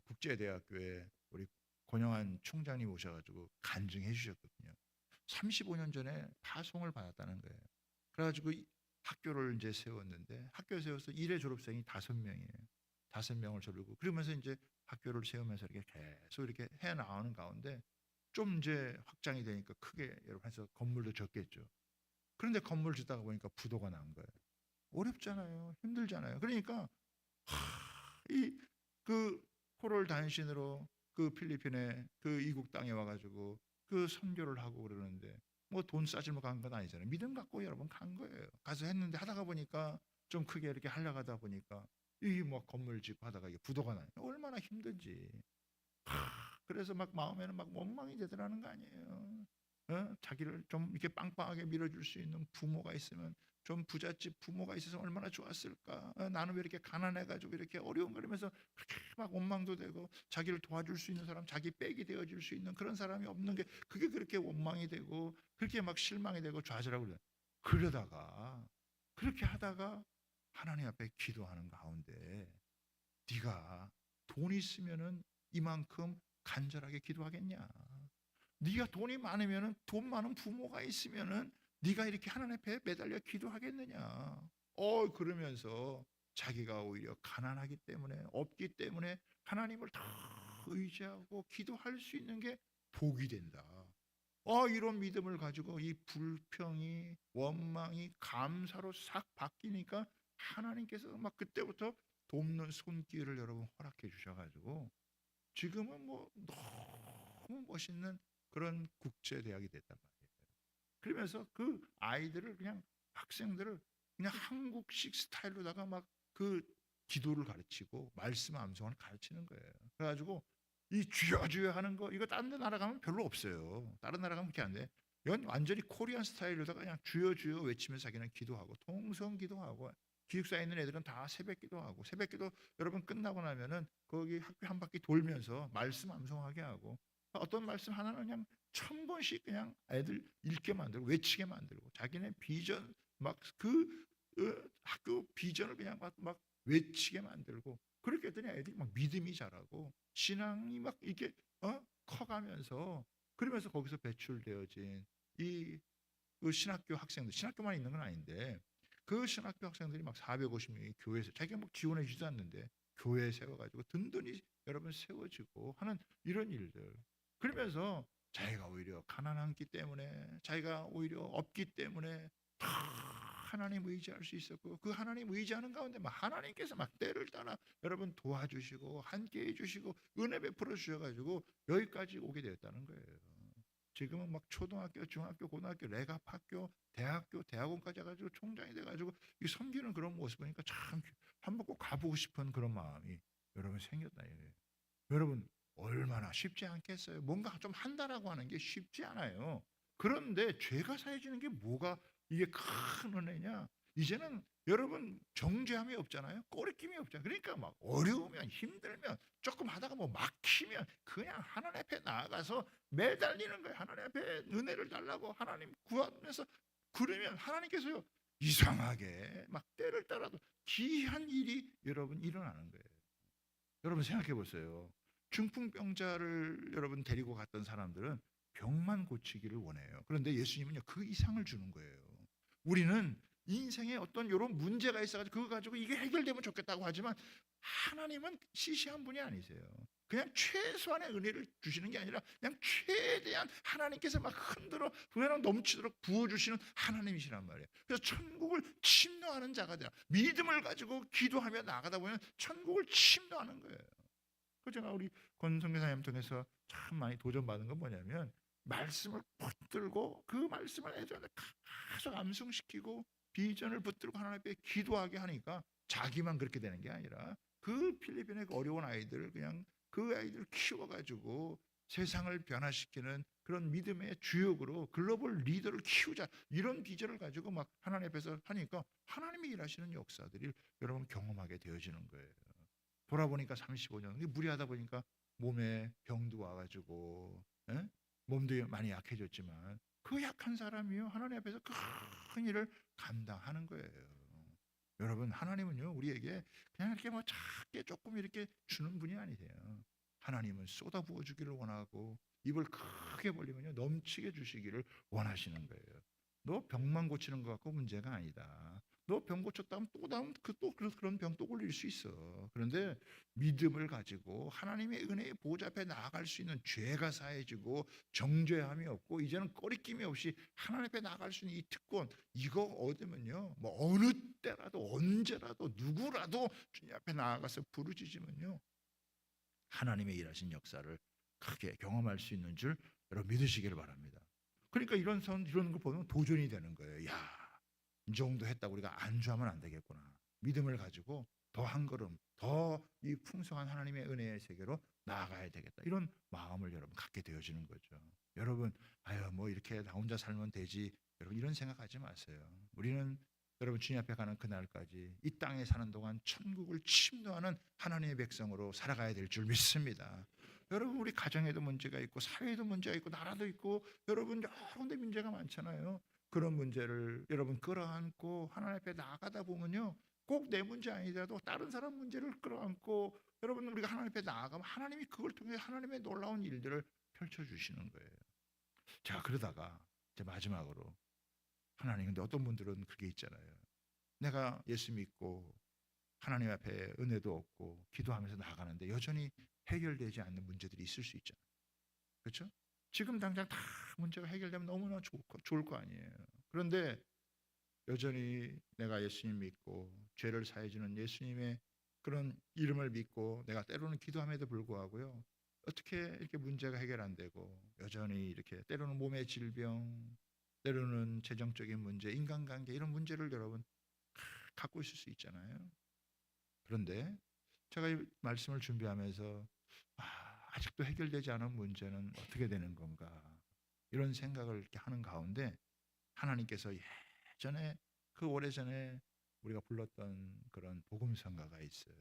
국제대학교에 우리 권영한 총장님 오셔가지고 간증해 주셨거든요. 35년 전에 파송을 받았다는 거예요. 그래가지고 학교를 이제 세웠는데 학교 세워서 1회 졸업생이 5명이에요. 5명을 졸업고 그러면서 이제 학교를 세우면서 이렇게 계속 이렇게 해 나가는 가운데 좀 이제 확장이 되니까 크게 여러분 해서 건물도 적겠죠. 그런데 건물 짓다가 보니까 부도가 난 거예요. 어렵잖아요. 힘들잖아요. 그러니까 이 그 포럴 단신으로 그 필리핀에 그 이국 땅에 와가지고 그 선교를 하고 그러는데 뭐 돈 싸지면 간 건 아니잖아요. 믿음 갖고 여러분 간 거예요. 가서 했는데 하다가 보니까 좀 크게 이렇게 하려고 하다 보니까 이 뭐 건물 짓고 하다가 이게 부도가 나요. 얼마나 힘든지. 그래서 막 마음에는 막 원망이 되더라는 거 아니에요. 자기를 좀 이렇게 빵빵하게 밀어줄 수 있는 부모가 있으면 좀 부잣집 부모가 있어서 얼마나 좋았을까. 나는 왜 이렇게 가난해가지고 이렇게 어려움거리면서 그렇게 막 원망도 되고 자기를 도와줄 수 있는 사람, 자기 백이 되어줄 수 있는 그런 사람이 없는 게 그게 그렇게 원망이 되고 그렇게 막 실망이 되고 좌절하고 그래요. 그러다가 그렇게 하다가 하나님 앞에 기도하는 가운데 네가 돈 있으면은 이만큼 간절하게 기도하겠냐? 네가 돈이 많으면은 돈 많은 부모가 있으면은 네가 이렇게 하나님 앞에 매달려 기도하겠느냐? 그러면서 자기가 오히려 가난하기 때문에 없기 때문에 하나님을 더 의지하고 기도할 수 있는 게 복이 된다. 이런 믿음을 가지고 이 불평이 원망이 감사로 싹 바뀌니까 하나님께서 막 그때부터 돕는 손길을 여러분 허락해 주셔가지고 지금은 뭐 너무 멋있는 그런 국제 대학이 됐단 말이에요. 그러면서 그 아이들을 그냥 학생들을 그냥 한국식 스타일로다가 막 그 기도를 가르치고 말씀 암송을 가르치는 거예요. 그래가지고 이 주여 주여 하는 거 이거 다른 데 나라 가면 별로 없어요. 다른 나라 가면 그렇게 안 돼. 이건 완전히 코리안 스타일로다가 그냥 주여 주여 외치면서 자기는 기도하고 통성 기도하고 기숙사에 있는 애들은 다 새벽 기도하고 새벽 기도 여러분 끝나고 나면은 거기 학교 한 바퀴 돌면서 말씀 암송하게 하고 어떤 말씀 하나는 그냥 1000번씩 그냥 애들 읽게 만들고 외치게 만들고 자기네 비전 막 그 학교 비전을 그냥 막 외치게 만들고 그렇게 했더니 애들이 막 믿음이 자라고 신앙이 막 이렇게 커가면서 그러면서 거기서 배출되어진 그 신학교 학생들 신학교만 있는 건 아닌데 그 신학교 학생들이 막 450명이 교회에서 자기가 뭐 지원해 주지도 않는데 교회에 세워가지고 든든히 여러분 세워지고 하는 이런 일들 그러면서 자기가 오히려 가난한기 때문에 자기가 오히려 없기 때문에 다 하나님 의지할 수 있었고 그 하나님 의지하는 가운데 막 하나님께서 막 때를 따라 여러분 도와주시고 함께 해주시고 은혜 베풀어 주셔가지고 여기까지 오게 되었다는 거예요. 지금은 막 초등학교, 중학교, 고등학교, 레갑학교, 대학교, 대학원까지 해가지고 총장이 돼가지고 이 섬기는 그런 모습 보니까 참 한번 꼭 가보고 싶은 그런 마음이 여러분 생겼다 이거예요. 여러분 얼마나 쉽지 않겠어요. 뭔가 좀 한다라고 하는 게 쉽지 않아요. 그런데 죄가 사해지는 게 뭐가 이게 큰 은혜냐? 이제는 여러분 정죄함이 없잖아요. 꼬리낌이 없잖아요. 그러니까 막 어려우면 힘들면 조금 하다가 뭐 막히면 그냥 하나님 앞에 나아가서 매달리는 거예요. 하나님 앞에 은혜를 달라고 하나님 구하면서 그러면 하나님께서요 이상하게 막 때를 따라도 기이한 일이 여러분 일어나는 거예요. 여러분 생각해 보세요. 중풍병자를 여러분 데리고 갔던 사람들은 병만 고치기를 원해요. 그런데 예수님은요 그 이상을 주는 거예요. 우리는 인생에 어떤 이런 문제가 있어가지고 그거 가지고 이게 해결되면 좋겠다고 하지만 하나님은 시시한 분이 아니세요. 그냥 최소한의 은혜를 주시는 게 아니라 그냥 최대한 하나님께서 막 흔들어 그냥 넘치도록 부어주시는 하나님이시란 말이에요. 그래서 천국을 침노하는 자가 되라. 믿음을 가지고 기도하며 나가다 보면 천국을 침노하는 거예요. 그 제가 우리 권성교사님 통해서 참 많이 도전받은 건 뭐냐면 말씀을 붙들고 그 말씀을 애들한테 계속 암송시키고 비전을 붙들고 하나님 앞에 기도하게 하니까 자기만 그렇게 되는 게 아니라 그 필리핀의 그 어려운 아이들을 그냥 그 아이들을 키워가지고 세상을 변화시키는 그런 그런 믿음의 주역으로 글로벌 리더를 키우자, 이런 비전을 가지고 막 하나님 앞에서 하니까 하나님이 일하시는 역사들이 여러분 경험하게 되어지는 거예요. 돌아보니까 35년 무리하다 보니까 몸에 병도 와가지고, 예? 몸도 많이 약해졌지만 그 약한 사람이요 하나님 앞에서 큰 일을 감당하는 거예요. 여러분, 하나님은요 우리에게 그냥 이렇게 뭐 작게 조금 이렇게 주는 분이 아니세요. 하나님은 쏟아부어 주기를 원하고 입을 크게 벌리면요 넘치게 주시기를 원하시는 거예요. 너 병만 고치는 것 같고 문제가 아니다. 너 병 고쳤다면 또 다음 그런 병 또 걸릴 수 있어. 그런데 믿음을 가지고 하나님의 은혜의 보좌 앞에 나아갈 수 있는 죄가 사해지고 정죄함이 없고 이제는 꺼리낌이 없이 하나님 앞에 나아갈 수 있는 이 특권, 이거 얻으면요 뭐 어느 때라도 언제라도 누구라도 주님 앞에 나아가서 부르짖으면요 하나님의 일하신 역사를 크게 경험할 수 있는 줄 여러분 믿으시기를 바랍니다. 그러니까 이런 거 보면 도전이 되는 거예요. 야, 이 정도 했다고 우리가 안주하면 안 되겠구나. 믿음을 가지고 더 한 걸음 더 이 풍성한 하나님의 은혜의 세계로 나아가야 되겠다. 이런 마음을 여러분 갖게 되어지는 거죠. 여러분, 아유 뭐 이렇게 나 혼자 살면 되지. 여러분 이런 생각하지 마세요. 우리는 여러분 주님 앞에 가는 그날까지 이 땅에 사는 동안 천국을 침노하는 하나님의 백성으로 살아가야 될 줄 믿습니다. 여러분 우리 가정에도 문제가 있고 사회에도 문제가 있고 나라도 있고 여러분 여러 군데 문제가 많잖아요. 그런 문제를 여러분 끌어안고 하나님 앞에 나가다 보면요 꼭 내 문제 아니더라도 다른 사람 문제를 끌어안고 여러분 우리가 하나님 앞에 나아가면 하나님이 그걸 통해 하나님의 놀라운 일들을 펼쳐주시는 거예요. 자, 그러다가 이제 마지막으로 하나님, 근데 어떤 분들은 그게 있잖아요. 내가 예수 믿고 하나님 앞에 은혜도 얻고 기도하면서 나가는데 여전히 해결되지 않는 문제들이 있을 수 있잖아요. 그렇죠? 지금 당장 다 문제가 해결되면 너무나 좋을 거 아니에요. 그런데 여전히 내가 예수님 믿고 죄를 사해주는 예수님의 그런 이름을 믿고 내가 때로는 기도함에도 불구하고요 어떻게 이렇게 문제가 해결 안 되고 여전히 이렇게 때로는 몸의 질병, 때로는 재정적인 문제, 인간관계 이런 문제를 여러분 갖고 있을 수 있잖아요. 그런데 제가 이 말씀을 준비하면서 아직도 해결되지 않은 문제는 어떻게 되는 건가 이런 생각을 이렇게 하는 가운데 하나님께서 예전에 그 오래전에 우리가 불렀던 그런 복음성가가 있어요.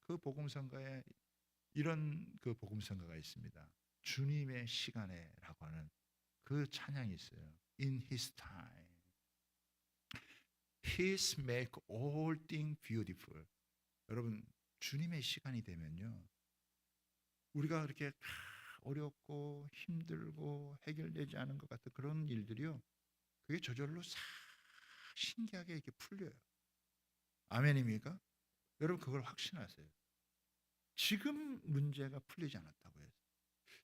그 복음성가에 이런 그 복음성가가 있습니다. 주님의 시간에라고 하는 그 찬양이 있어요. In His time, He's make all things beautiful. 여러분 주님의 시간이 되면요, 우리가 그렇게 어렵고 힘들고 해결되지 않은 것 같은 그런 일들이요, 그게 저절로 신기하게 이렇게 풀려요. 아멘입니까? 여러분 그걸 확신하세요. 지금 문제가 풀리지 않았다고 해서,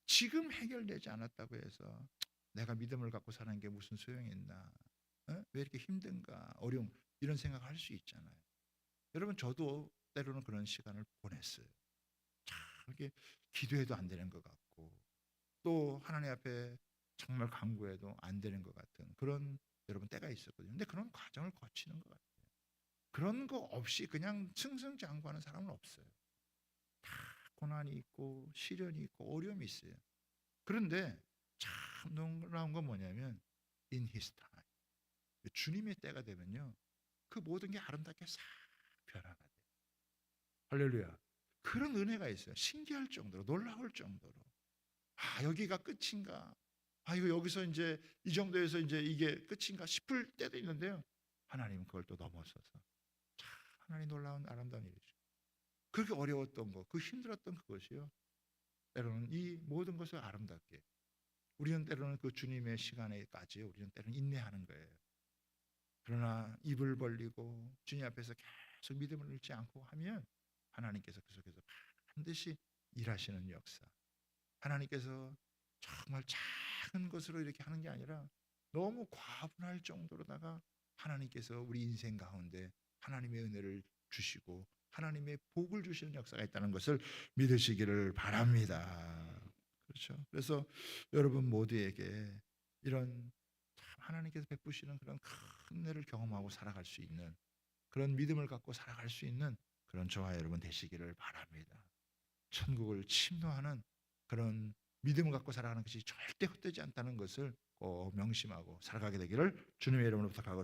지금 해결되지 않았다고 해서 내가 믿음을 갖고 사는 게 무슨 소용이 있나? 왜 이렇게 힘든가? 어려움 이런 생각을 할 수 있잖아요. 여러분 저도 때로는 그런 시간을 보냈어요. 참 이렇게 기도해도 안 되는 것 같고 또 하나님 앞에 정말 간구해도 안 되는 것 같은 그런 여러분 때가 있었거든요. 근데 그런 과정을 거치는 것 같아요. 그런 거 없이 그냥 승승장구하는 사람은 없어요. 다 고난이 있고 시련이 있고 어려움이 있어요. 그런데 참 놀라운 건 뭐냐면 in his time, 주님의 때가 되면요 그 모든 게 아름답게 싹 변화가 돼요. 할렐루야. 그런 은혜가 있어요. 신기할 정도로 놀라울 정도로 여기가 끝인가, 이거 여기서 이제 이 정도에서 이제 이게 끝인가 싶을 때도 있는데요 하나님은 그걸 또 넘어서서 참 하나님 놀라운 아름다운 일이죠. 그렇게 어려웠던 거, 그 힘들었던 그것이요 때로는 이 모든 것을 아름답게, 우리는 때로는 그 주님의 시간에까지 우리는 때로는 인내하는 거예요. 그러나 입을 벌리고 주님 앞에서 계속 믿음을 잃지 않고 하면 하나님께서 그 속에서 반드시 일하시는 역사, 하나님께서 정말 작은 것으로 이렇게 하는 게 아니라 너무 과분할 정도로다가 하나님께서 우리 인생 가운데 하나님의 은혜를 주시고 하나님의 복을 주시는 역사가 있다는 것을 믿으시기를 바랍니다. 그렇죠. 그래서 여러분 모두에게 이런 참 하나님께서 베푸시는 그런 큰 은혜를 경험하고 살아갈 수 있는 그런 믿음을 갖고 살아갈 수 있는 그런 저와 여러분 되시기를 바랍니다. 천국을 침노하는 그런 믿음을 갖고 살아가는 것이 절대 헛되지 않다는 것을 꼭 명심하고 살아가게 되기를 주님의 이름으로 부탁하고